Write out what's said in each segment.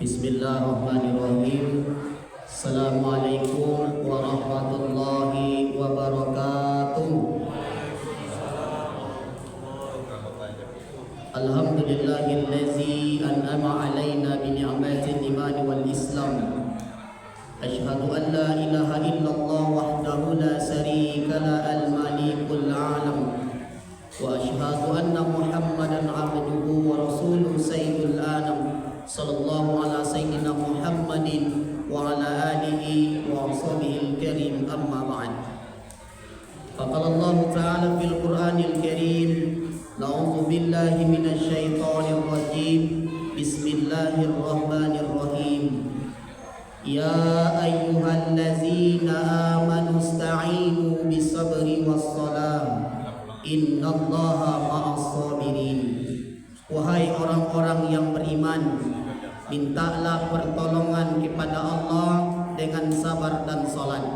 Bismillahirrahmanirrahim. Assalamualaikum warahmatullahi wabarakatuh. Alhamdulillahillazi an'ama alaina bi ni'matil iman wal islam. Asyhadu an la ilaha illallah wahdahu la syarika la al-malikul alam. Wa asyhadu anna Muhammadan abduhu wa rasuluhu sayyidul anam. Sallallahu ala sayyidina Muhammadin wa ala alihi wa sahbihi al-karim, amma ba'd. Faqala Allah ta'ala fil Qur'anil Karim, na'udzu billahi minasy syaithanir rajim. Bismillahirrahmanirrahim. Ya ayyuhallazina amanu ista'inu bis-sabri was-salam. Innallaha ma'as sabirin. Wahai orang-orang yang beriman, mintalah pertolongan kepada Allah dengan sabar dan salat.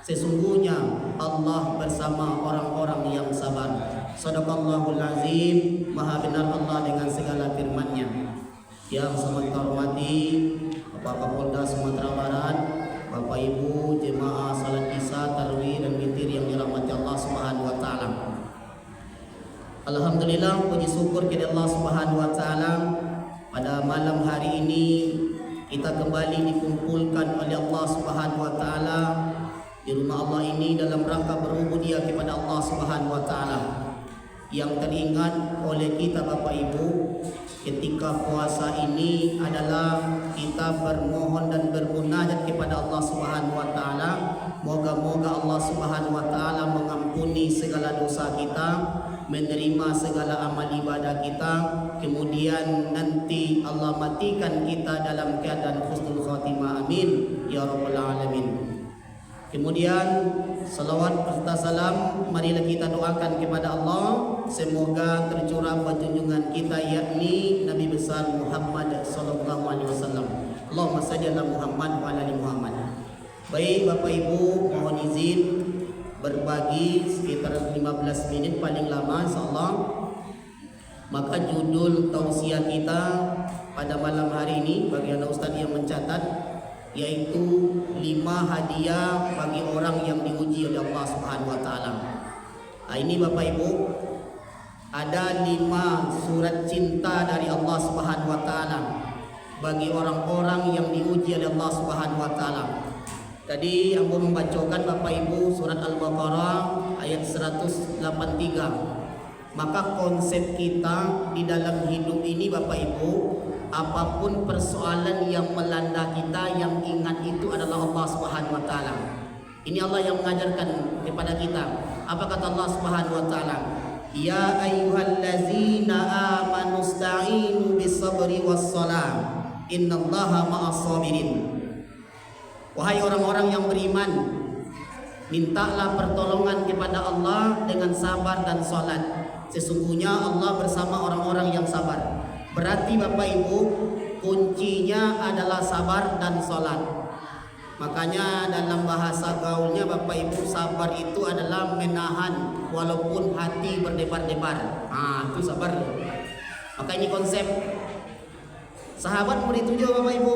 Sesungguhnya Allah bersama orang-orang yang sabar. Shadaqallahul azim. Maha benar Allah dengan segala firman-Nya. Yang sangat terhormati Bapak Kapolda Sumatera Barat, Bapak Ibu jemaah salat Isya, tarawih dan witir yang dirahmati Allah Subhanahu wa taala. Alhamdulillah, puji syukur kepada Allah Subhanahu wa taala. Pada malam hari ini kita kembali dikumpulkan oleh Allah Subhanahu wa taala di rumah Allah ini dalam rangka berubudiyah kepada Allah Subhanahu wa taala. Yang teringat oleh kita Bapak Ibu ketika puasa ini adalah kita bermohon dan bermunajat kepada Allah Subhanahu wa taala. Moga-moga Allah Subhanahu wa taala mengampuni segala dosa kita, menerima segala amal ibadah kita, kemudian nanti Allah matikan kita dalam keadaan husnul khatimah, amin ya rabbal alamin. Kemudian salawat serta salam marilah kita doakan kepada Allah semoga tercurah junjungan kita yakni Nabi besar Muhammad sallallahu alaihi wasallam. Allahumma shalli ala Muhammad wa ala ali Muhammad. Baik Bapak Ibu, mohon izin berbagi sekitar 15 menit paling lama insyaallah. Maka judul tausiah kita pada malam hari ini bagi anak ustaz yang mencatat yaitu 5 hadiah bagi orang yang diuji oleh Allah Subhanahu wa taala. Ini Bapak Ibu ada 5 surat cinta dari Allah Subhanahu wa taala bagi orang-orang yang diuji oleh Allah Subhanahu wa taala. Tadi aku membacakan Bapak Ibu surat Al-Baqarah ayat 183. Maka konsep kita di dalam hidup ini Bapak Ibu, apapun persoalan yang melanda kita, yang ingat itu adalah Allah Subhanahu wa taala. Ini Allah yang mengajarkan kepada kita. Apa kata Allah Subhanahu wa taala? Ya ayyuhallazina amanu ista'inu bis-sabri was-salam. Innallaha ma'as sabirin. Wahai orang-orang yang beriman, mintalah pertolongan kepada Allah dengan sabar dan salat. Sesungguhnya Allah bersama orang-orang yang sabar. Berarti Bapak Ibu, kuncinya adalah sabar dan salat. Makanya dalam bahasa gaulnya Bapak Ibu, sabar itu adalah menahan walaupun hati berdebar-debar. Itu sabar. Maka ini konsep. Sahabat begitu juga Bapak Ibu.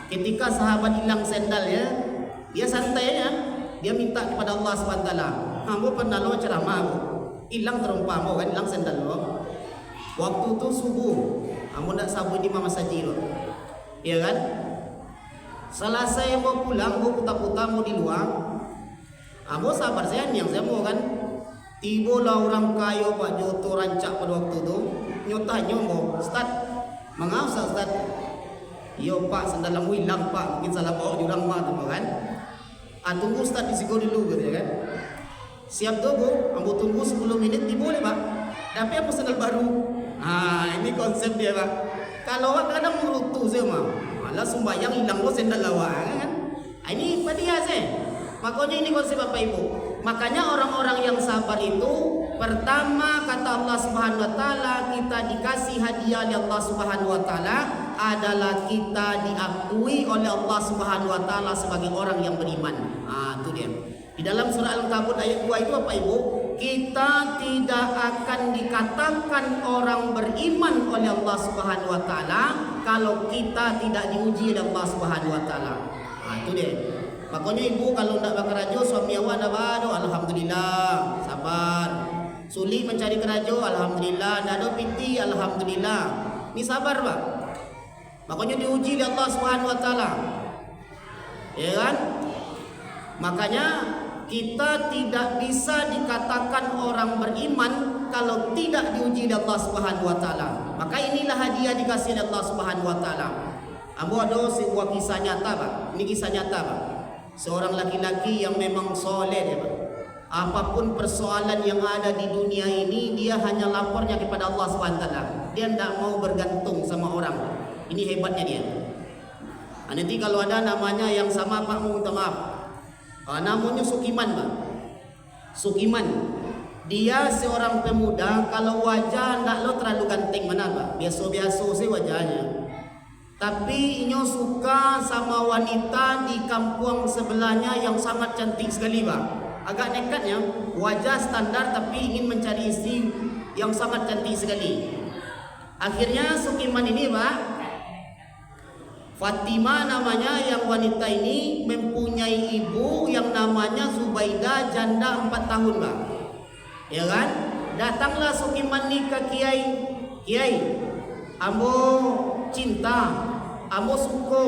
Ketika sahabat hilang sendalnya, dia santai ya. Dia minta kepada Allah Subhanahu wa taala. Ambo pernah lo ceramah, hilang terumpah mo kan, hilang sendal lo. Waktu itu subuh, ambo ndak sabu di mama sajiro. Iya kan? Selesai mau pulang, mau putar-putar mau di luar. Ambo sabar saya yang saya mau kan. Tibalah orang kaya Pak Joto rancak pada waktu itu. Nyotanya mau, Ustaz, mengapa Ustaz? Yo Pak, sandal kamu hilang Pak, mungkin salah bawa jurang mah tu kan. Tunggu Ustaz di situ dulu gitu ya kan. Siap tu Bu, ambo tunggu 10 menit boleh Pak. Tapi ambo sandal baru. Ini konsep dia Pak. Kalau awak kadang merutu semua, malah sembahyang hilang lo sandal awak kan. Ini dia sih. Makanya ini konsep Bapak Ibu. Makanya orang-orang yang sabar itu pertama kata Allah Subhanahu wa taala, kita dikasih hadiah oleh Allah Subhanahu wa taala adalah kita diakui oleh Allah Subhanahu wa taala sebagai orang yang beriman. Itu dia. Di dalam surah Al-Ankabut ayat 2 itu Bapak Ibu, kita tidak akan dikatakan orang beriman oleh Allah Subhanahu wa taala kalau kita tidak diuji oleh Allah Subhanahu wa taala. Itu dia. Makanya ibu kalau nak berkerajo suami awak dah bado, alhamdulillah, sabar. Sulit mencari kerajo, alhamdulillah. Dah ada piti, alhamdulillah. Ni sabar pak. Makanya diuji oleh Allah Subhanahu wa taala. Ya kan? Makanya kita tidak bisa dikatakan orang beriman kalau tidak diuji oleh Allah Subhanahu wa taala. Maka inilah hadiah dikasih oleh Allah Subhanahu wa taala. Ambo ada sebuah kisah nyata, Pak. Ini kisah nyata, Pak. Seorang laki-laki yang memang soleh dia, Pak. Apapun persoalan yang ada di dunia ini, dia hanya lapornya kepada Allah Subhanahu wa taala. Dia tidak mau bergantung sama orang. Ini hebatnya dia. Nanti kalau ada namanya yang sama Pak, minta maaf. Namanya Sukiman, Pak. Sukiman. Dia seorang pemuda, kalau wajah tak lo terlalu ganteng mana, Pak. Biasa-biasa sih wajahnya. Tapi inyo suka sama wanita di kampung sebelahnya yang sangat cantik sekali, Pak. Agak nekatnya, wajah standar tapi ingin mencari istri yang sangat cantik sekali. Akhirnya Sukiman ini, Pak, Fatimah namanya, yang wanita ini mempunyai ibu yang namanya Zubaidah, janda 4 tahun, Pak. Ya kan? Datanglah Sukiman ni ke Kiai. Kiai, ambo cinta, ambo suka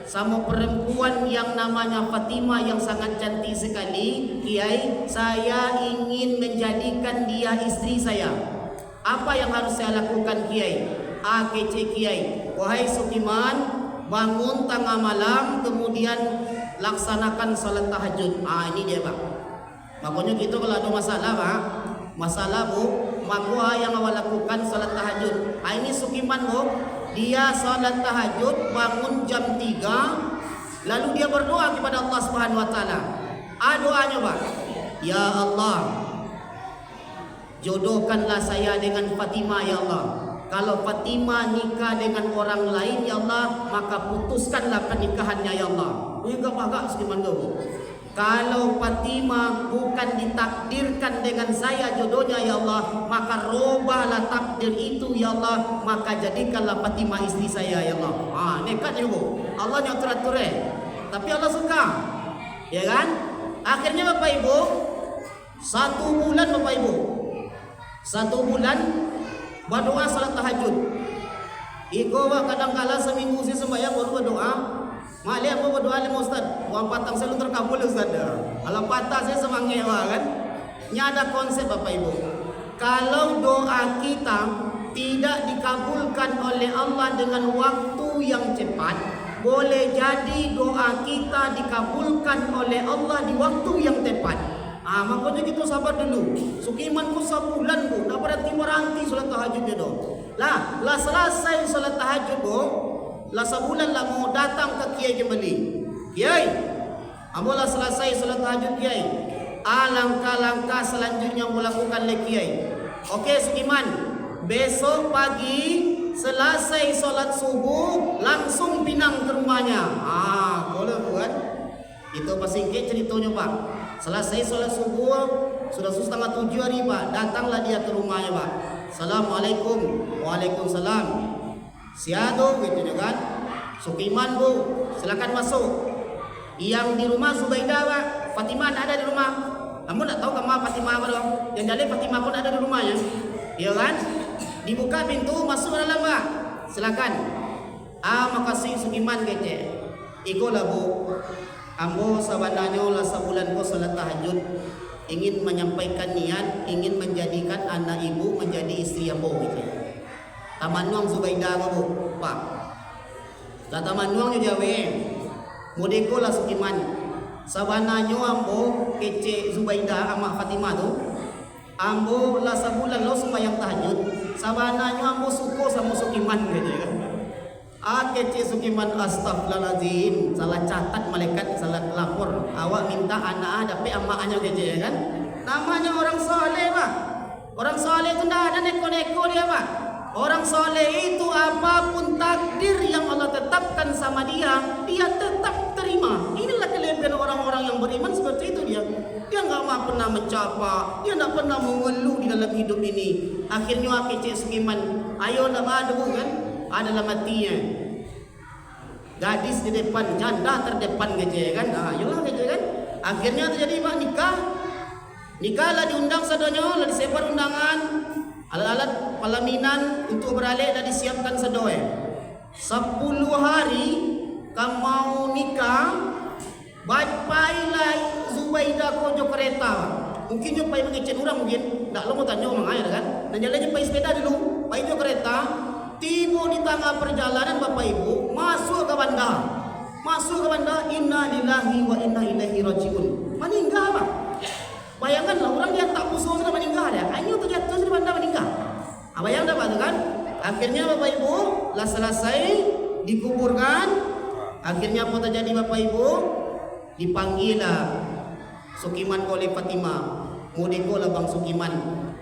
sama perempuan yang namanya Fatimah yang sangat cantik sekali. Kiai, saya ingin menjadikan dia istri saya. Apa yang harus saya lakukan, Kiai? Kece Kiai. Wahai Sukiman, bangun tengah malam, kemudian laksanakan salat tahajud. Ini dia, Pak. Makanya kita kalau ada masalah, Pak, masalah Bu, maka yang awak lakukan salat tahajud. Ini Sukiman, Bu, dia salat tahajud, bangun jam 3, lalu dia berdoa kepada Allah Subhanahu wa taala. Doanya, Pak, ya Allah, jodohkanlah saya dengan Fatimah, ya Allah. Kalau Fatimah nikah dengan orang lain, ya Allah, maka putuskanlah pernikahannya, ya Allah. Enggak agak Sukiman go. Kalau Fatimah bukan ditakdirkan dengan saya jodohnya, ya Allah, maka robahlah takdir itu, ya Allah, maka jadikanlah Fatimah istri saya, ya Allah. Nekat juga. Allah yang teratur, tapi Allah suka. Ya kan? Akhirnya Bapak Ibu, 1 bulan Bapak Ibu, 1 bulan berdoa salat tahajud. Iko kadang-kala seminggu sih sembahyang baru berdoa. Maklum apa berdoa lima Ustaz. Wang patang saya lu terkabul Ustaz. Kalau patah saya semangat kan. Ini ada konsep Bapak Ibu. Kalau doa kita tidak dikabulkan oleh Allah dengan waktu yang cepat, boleh jadi doa kita dikabulkan oleh Allah di waktu yang tepat. Makanya kita sabar dulu. Sukiman pun 1 bulan, Bu, dah berhenti meranti salat tahajudnya dong. Lah selesai salat tahajud, Bu, lah sebulan lah mau datang ke Kiai kembali. Kiai, ambolah selesai salat tahajud, Kiai. Langkah-langkah selanjutnya mau lakukan oleh Kiai. Okey Sukiman, besok pagi selesai salat subuh langsung pinang ke rumahnya. Boleh buat. Itu pasingkit ceritanya, Pak. Selesai salat subuh, sudah 6:30 hari, Pak. Datanglah dia ke rumahnya, Pak. Assalamualaikum. Waalaikumsalam. Siado gitu kan. Sukiman, Bu, silakan masuk. Yang di rumah Zubaidah, Pak. Fatimah ada di rumah. Kamu tak tahu kemana Fatimah apa dong? Yang jadi Fatimah pun ada di rumahnya. Iya kan? Dibuka pintu, masuk dalam, Pak. Silakan. Makasih Sukiman kece. Ikolah, Bu. Ambo sebenarnya lah sebulan ko salat tahajud, ingin menyampaikan niat, ingin menjadikan anak ibu menjadi istri ambo gitu. Tamanuang Zubaidah ko, Bu, Pak. Tamanuang nyo jawe. Mudeko lah Sukiman. Sebenarnya ambo kece Zubaidah ama Fatimah tu. Ambo lah sebulan lo sembahyang tahajud. Sebenarnya ambo suko sama Sukiman gitu kan. Kece Sukiman, astagfirullahaladzim, salah catat malaikat, salah lapor. Awak minta anak tapi amaknya kece kan. Namanya orang soleh, Pak. Orang soleh itu tidak ada neko-neko dia, Pak. Orang soleh itu apapun takdir yang Allah tetapkan sama dia, dia tetap terima. Inilah kelebihan orang-orang yang beriman, seperti itu dia. Dia nggak pernah mencapa, dia nggak pernah mengeluh di dalam hidup ini. Akhirnya kecik Sukiman, ayo nak ada kan? Ada dalam hatinya. Gadis di depan, janda terdepan kecik kan? Ayolah kecik kan? Akhirnya terjadi nikah. Nikahlah diundang sadonyo, lah disebar undangan. Alat-alat pelaminan untuk beralih dah disiapkan sedoe. 10 hari kamu mau nikah, bapailah Zubaidah kojo kereta. Mungkin nyo pai mengecek orang mungkin, ndak lo mau tanya orang air kan. Dan jalannya pai sepeda dulu, pai jo kereta, tiba di tengah perjalanan Bapak Ibu masuk ke bandar. Masuk ke bandar, inna lillahi wa inna ilaihi rajiun. Meninggal Pak. Bayangkanlah orang dia tak musuh sudah meninggal ya. Hanya terjatuh sudah bandar meninggal. Bayang dah Pak kan? Akhirnya Bapak Ibu lah selesai dikuburkan. Akhirnya apa terjadi Bapak Ibu? Dipanggil lah Sukiman oleh Fatimah. Mudiko lah Bang Sukiman.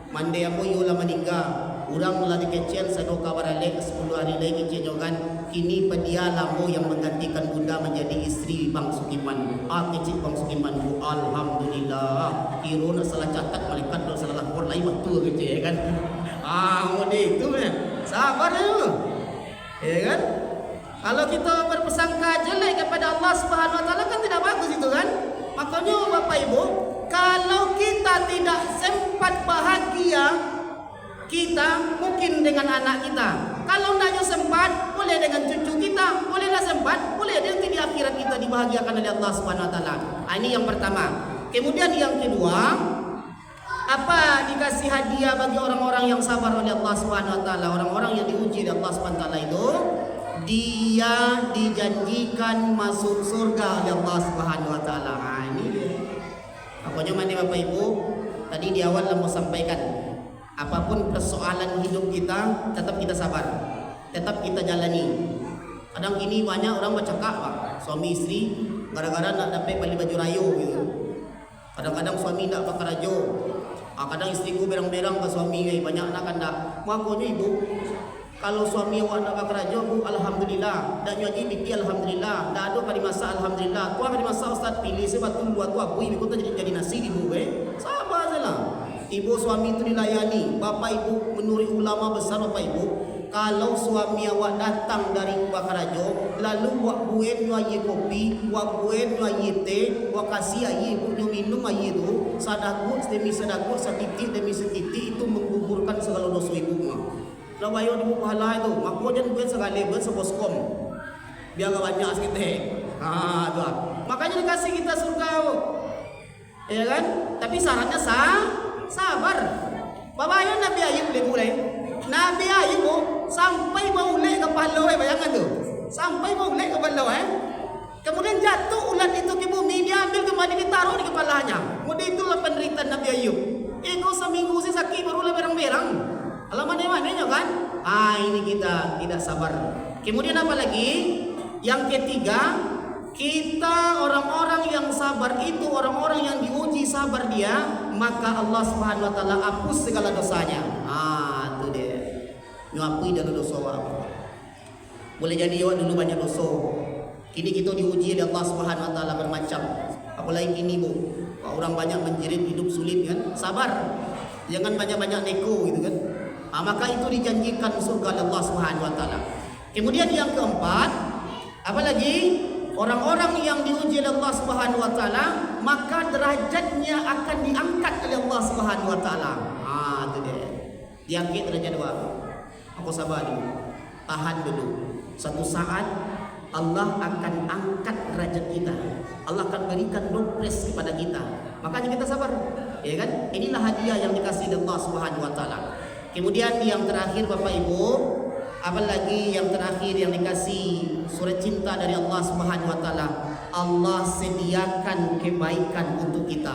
Mande amu yola meninggal. Orang lah dikecil sedoka baralek 10 hari lagi kecil kan. Kini pedia lambo yang menggantikan bunda menjadi istri Bang Sukiman. Kecil Bang Sukiman bu alhamdulillah. Kiro nak salah catat malaikat nak salah lapor lain betul kecil kan. Mudi itu ya. Sabar ya kan? Kalau kita berpersangka jelek kepada Allah Subhanahu wa taala kan tidak bagus itu kan? Makanya Bapak Ibu, kalau kita tidak sempat bahagia kita mungkin dengan anak kita. Kalau tidak sempat, boleh dengan cucu kita, bolehlah sempat, boleh nanti di akhirat kita dibahagiakan oleh Allah Subhanahu wa taala. Ini yang pertama. Kemudian yang kedua, apa dikasih hadiah bagi orang-orang yang sabar oleh Allah Subhanahu wa taala, orang-orang yang diuji oleh Allah Subhanahu wa taala itu, dia dijanjikan masuk surga oleh Allah Subhanahu wa taala. Ini dia. Pokoknya mana Bapak Ibu, tadi di awal lah mau sampaikan, apapun persoalan hidup kita, tetap kita sabar, tetap kita jalani. Kadang ini banyak orang bercakap Pak, suami istri gara-gara nak dapat beli baju rayo gitu. Kadang-kadang suami nak pakai rajo. Kadang istriku berang-berang ke suami, banyak anak kan tak. Makanya ibu, kalau suami awak nak pakai rajo, bu alhamdulillah. Dan nyaji bibi alhamdulillah. Dah ada kali masa alhamdulillah. Tuan kali masa ustaz pilih sebatul buat tua bui, ikut jadi nasi ibu sabar sajalah. Ibu suami itu dilayani. Bapak ibu menurut ulama besar Bapak ibu, kalau suami awak datang dari Bakarajo, lalu wak buat nyuayi kopi, wak buat nyuayi teh, wak kasih ayi ibu minum ayi itu, sadakut demi sadakut, setitik demi setitik itu menggugurkan segala dosa ibu mah. Kalau ayo ibu pahala itu, makanya jangan buat sekali buat seboskom, biar gak banyak sikit teh. Tuh. Makanya dikasih kita surga, ya kan? Tapi syaratnya sabar. Bapak ayo Nabi Ayub boleh. Nabi Ayub sampai mau ulek kepala, bayangkan tu. Sampai mau ulek kepala Kemudian jatuh ulat itu ke bumi, dia ambil kembali ditaruh di kepalanya. Kemudian itulah penderitaan Nabi Ayub. Ego seminggu sih sakit barulah berang-berang. Alamannya mananya kan? Ini kita tidak sabar. Kemudian apa lagi? Yang ketiga, kita orang-orang yang sabar itu orang-orang yang diuji sabar dia, maka Allah Subhanahu wa taala hapus segala dosanya. Itu dia. Nyuapi dari dosa apa? Boleh jadi awak dulu banyak dosa. Kini kita diuji oleh Allah Subhanahu wa taala bermacam. Apalagi kini bu, orang banyak menjerit hidup sulit kan? Sabar. Jangan banyak-banyak neko gitu kan. Maka itu dijanjikan surga oleh Allah Subhanahu wa taala. Kemudian yang keempat, apalagi orang-orang yang diuji oleh Allah Subhanahu wa taala, maka derajatnya akan diangkat oleh Allah Subhanahu wa taala. Itu dia. Diangkat derajat dua. Aku sabar dulu. Tahan dulu. Satu saat Allah akan angkat derajat kita. Allah akan berikan dopres kepada kita. Makanya kita sabar. Ya kan? Inilah hadiah yang dikasih oleh Allah Subhanahu wa taala. Kemudian yang terakhir Bapak Ibu, apalagi yang terakhir yang dikasih surat cinta dari Allah Subhanahu wa taala, Allah sediakan kebaikan untuk kita.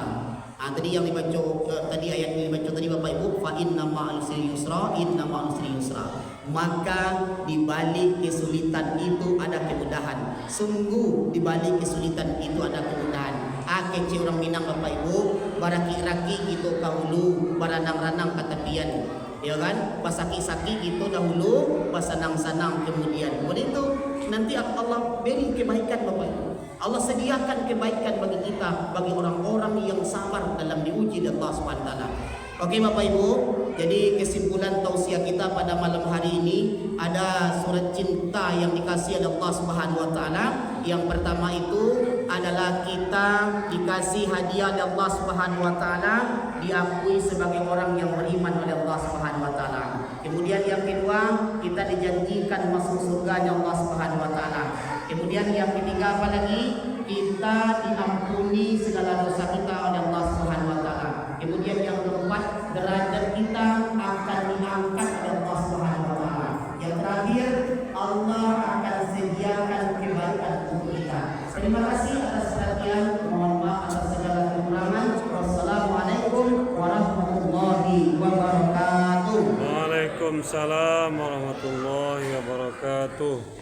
Tadi yang dibaca tadi ayat yang dibaca tadi Bapak Ibu, fa inna ma'al usri yusra, inna ma'al usri yusra. Maka di balik kesulitan itu ada kemudahan. Sungguh di balik kesulitan itu ada kemudahan. Kecil orang Minang Bapak Ibu, baraki-raki gitu kahulu, baranang-ranang katapian. Ya kan, pasaki-saki gitu dahulu, pasanang-sanang kemudian. Begitu nanti Allah beri kebaikan Bapak Ibu. Allah sediakan kebaikan bagi kita, bagi orang-orang yang sabar dalam diuji oleh Allah Subhanahu wa taala. Oke Bapak Ibu, jadi kesimpulan tausiah kita pada malam hari ini ada surat cinta yang dikasih oleh Allah Subhanahu wa taala. Yang pertama itu adalah kita dikasih hadiah oleh Allah Subhanahu wa taala, diakui sebagai orang yang beriman oleh Allah Subhanahu wa taala. Kemudian yang kedua, kita dijanjikan masuk surga Allah Subhanahu wa taala. Kemudian yang ketiga apa lagi? Kita diampuni segala dosa kita oleh Allah Subhanahu wa taala. Kemudian yang keempat, derajat kita akan diangkat oleh Allah Subhanahu wa taala. Yang terakhir, Allah akan sediakan kebaikan untuk kita. Terima kasih atas perhatian. Mohon maaf atas segala kekurangan. Wassalamualaikum warahmatullahi wabarakatuh. Waalaikumsalam warahmatullahi wabarakatuh.